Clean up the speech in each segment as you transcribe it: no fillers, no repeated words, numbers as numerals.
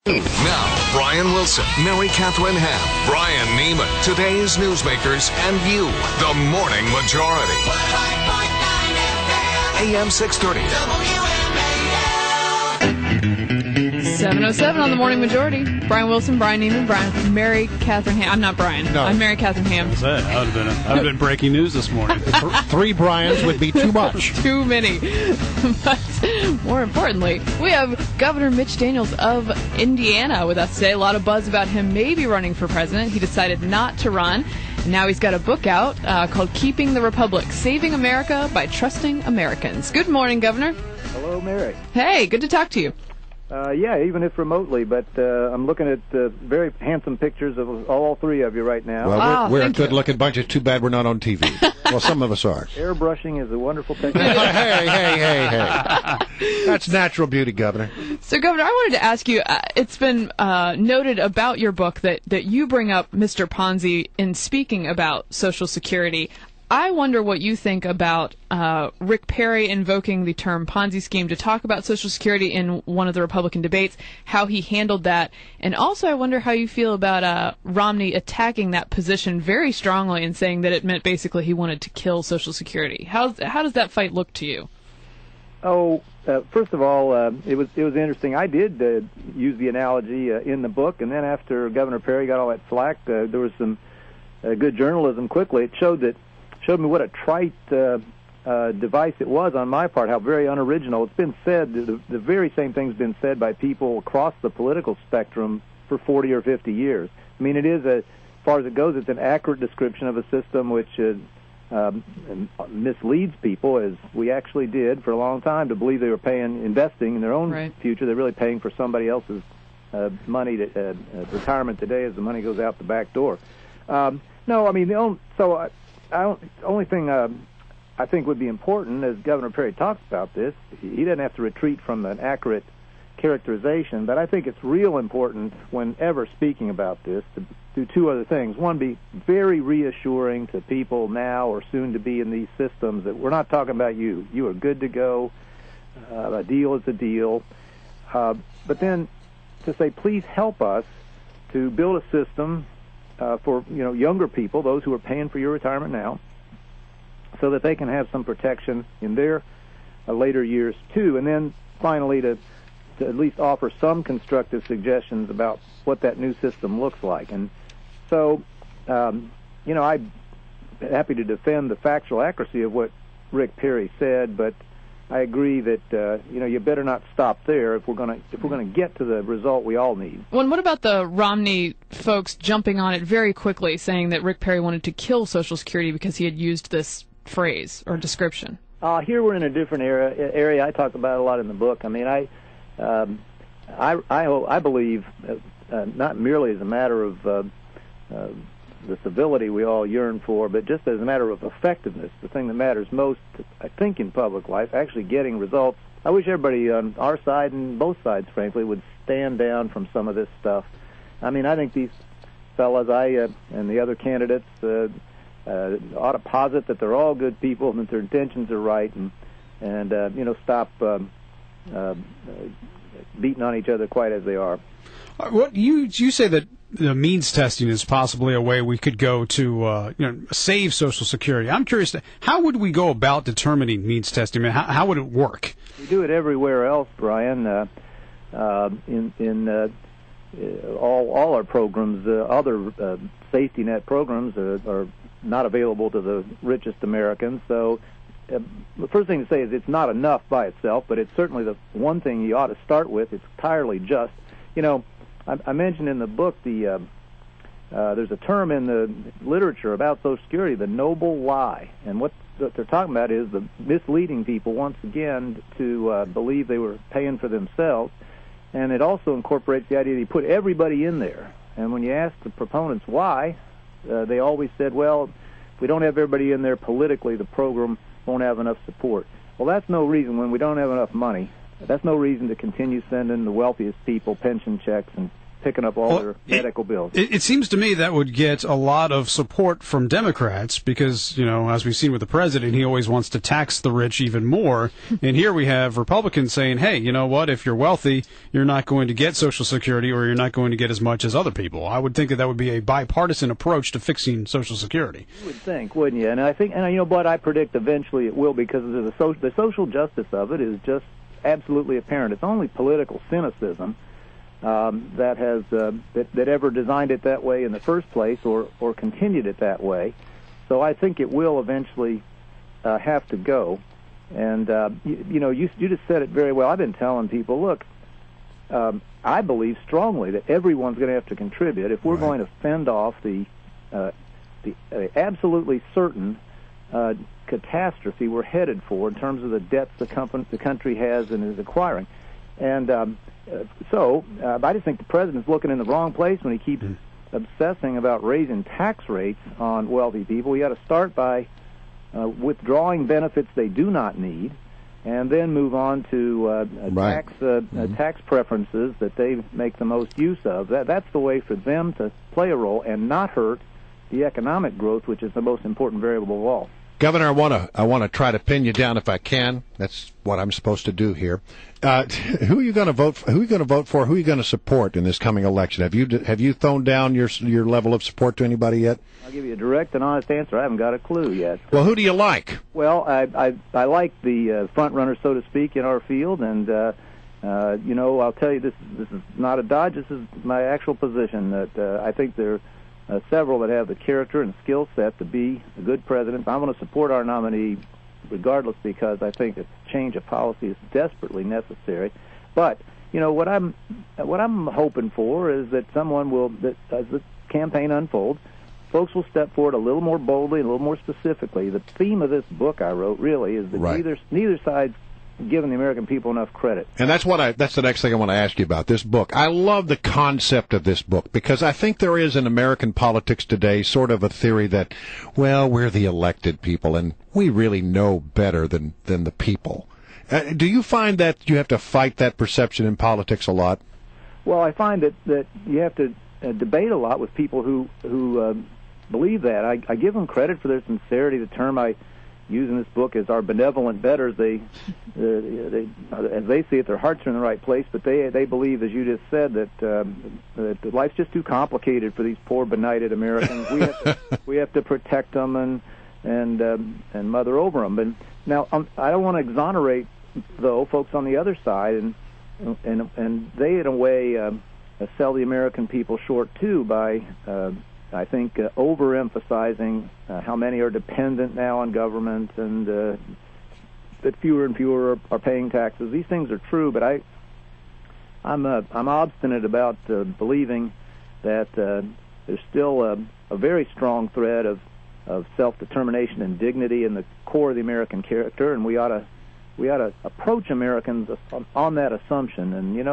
Now, Brian Wilson, Mary Catherine Ham, Brian Neiman, today's newsmakers, and you, the Morning Majority. AM 630. WMAL. 7:07 on the Morning Majority. Brian Wilson, Brian Neiman, Mary Catherine Ham. I'm not Brian. No. I'm Mary Catherine Ham. That would have been breaking news this morning. Three Brians would be too much. Too many. But more importantly, we have Governor Mitch Daniels of Indiana with us today. A lot of buzz about him maybe running for president. He decided not to run. Now he's got a book out called Keeping the Republic, Saving America by Trusting Americans. Good morning, Governor. Hello, Mary. Hey, good to talk to you. Yeah, even if remotely, but I'm looking at very handsome pictures of all three of you right now. Well, we're a good-looking bunch. It's too bad we're not on TV. Well, some of us are. Airbrushing is a wonderful technique. Hey. That's natural beauty, Governor. So, Governor, I wanted to ask you, it's been noted about your book that you bring up Mr. Ponzi in speaking about Social Security. I wonder what you think about Rick Perry invoking the term Ponzi scheme to talk about Social Security in one of the Republican debates, how he handled that. And also I wonder how you feel about Romney attacking that position very strongly and saying that it meant basically he wanted to kill Social Security. How does that fight look to you? First of all, it was interesting. I did use the analogy in the book, and then after Governor Perry got all that flack, there was some good journalism quickly. It showed me what a trite device it was on my part, how very unoriginal. It's been said, the very same thing's been said by people across the political spectrum for 40 or 50 years. I mean, it is, as far as it goes, it's an accurate description of a system which misleads people, as we actually did for a long time, to believe they were investing in their own future. They're really paying for somebody else's money, retirement today as the money goes out the back door. No, I mean, the only thing I think would be important, as Governor Perry talks about this, he doesn't have to retreat from an accurate characterization, but I think it's real important whenever speaking about this to do two other things. One, be very reassuring to people now or soon to be in these systems that we're not talking about you. You are good to go. A deal is a deal. But then to say, please help us to build a system for younger people, those who are paying for your retirement now, so that they can have some protection in their later years too. And then finally to at least offer some constructive suggestions about what that new system looks like. And so, I'm happy to defend the factual accuracy of what Rick Perry said, but I agree that you better not stop there if we're going to get to the result we all need. Well, and what about the Romney folks jumping on it very quickly, saying that Rick Perry wanted to kill Social Security because he had used this phrase or description? Here we're in a different area. I talk about it a lot in the book. I mean, I believe not merely as a matter of the civility we all yearn for, but just as a matter of effectiveness, the thing that matters most, I think, in public life, actually getting results. I wish everybody on our side and both sides, frankly, would stand down from some of this stuff. I mean, I think these fellas, and the other candidates, ought to posit that they're all good people and that their intentions are right, and stop beating on each other quite as they are. What you say that means testing is possibly a way we could go to save Social Security. I'm curious, how would we go about determining means testing? I mean, how would it work? We do it everywhere else, Brian. In all our programs, other safety net programs are not available to the richest Americans. So the first thing to say is it's not enough by itself, but it's certainly the one thing you ought to start with. It's entirely just. I mentioned in the book there's a term in the literature about Social Security, the noble lie. And what they're talking about is the misleading people, once again, to believe they were paying for themselves. And it also incorporates the idea that you put everybody in there. And when you ask the proponents why, they always said, well, if we don't have everybody in there politically, the program won't have enough support. Well, that's no reason. When we don't have enough money, that's no reason to continue sending the wealthiest people pension checks and picking up all their medical bills. It seems to me that would get a lot of support from Democrats because, as we've seen with the president, he always wants to tax the rich even more. And here we have Republicans saying, hey, you know what, if you're wealthy, you're not going to get Social Security or you're not going to get as much as other people. I would think that would be a bipartisan approach to fixing Social Security. You would think, wouldn't you? And I think, but I predict eventually it will, because the social justice of it is just absolutely apparent. It's only political cynicism that has that ever designed it that way in the first place, or continued it that way. So I think it will eventually have to go. And you just said it very well. I've been telling people, look, I believe strongly that everyone's going to have to contribute if we're going to fend off the absolutely certain catastrophe we're headed for in terms of the debts the country has and is acquiring. And so I just think the president's looking in the wrong place when he keeps obsessing about raising tax rates on wealthy people. We ought to start by withdrawing benefits they do not need, and then move on to tax preferences that they make the most use of. That's the way for them to play a role and not hurt the economic growth, which is the most important variable of all. Governor, I want to try to pin you down if I can. That's what I'm supposed to do here. Who are you going to vote for? Who are you going to vote for? Who are you going to support in this coming election? Have you toned down your level of support to anybody yet? I'll give you a direct and honest answer. I haven't got a clue yet. Well, who do you like? Well, I like the front runner, so to speak, in our field, and I'll tell you, this is not a dodge. This is my actual position. That I think there are several that have the character and skill set to be a good president. I'm going to support our nominee regardless, because I think a change of policy is desperately necessary. But what I'm hoping for is that someone will, that as the campaign unfolds, folks will step forward a little more boldly and a little more specifically. The theme of this book I wrote really is that neither side's giving the American people enough credit. And that's the next thing I want to ask you about, this book. I love the concept of this book, because I think there is in American politics today sort of a theory that, well, we're the elected people and we really know better than the people. Do you find that you have to fight that perception in politics a lot? Well, I find that you have to debate a lot with people who believe that. I give them credit for their sincerity. The term I use in this book is our benevolent betters. They as they see it, their hearts are in the right place, but they believe, as you just said, that life's just too complicated for these poor benighted Americans. We have to protect them and mother over them. And now I don't want to exonerate, though, folks on the other side, and they in a way sell the American people short too by I think overemphasizing how many are dependent now on government, and that fewer and fewer are paying taxes. These things are true, but I'm obstinate about believing that there's still a very strong thread of self-determination and dignity in the core of the American character, and we ought to approach Americans on that assumption. And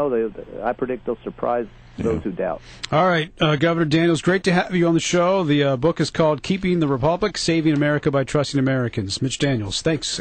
I predict they'll surprise those who doubt. All right, Governor Daniels, great to have you on the show. The book is called Keeping the Republic, Saving America by Trusting Americans. Mitch Daniels, thanks.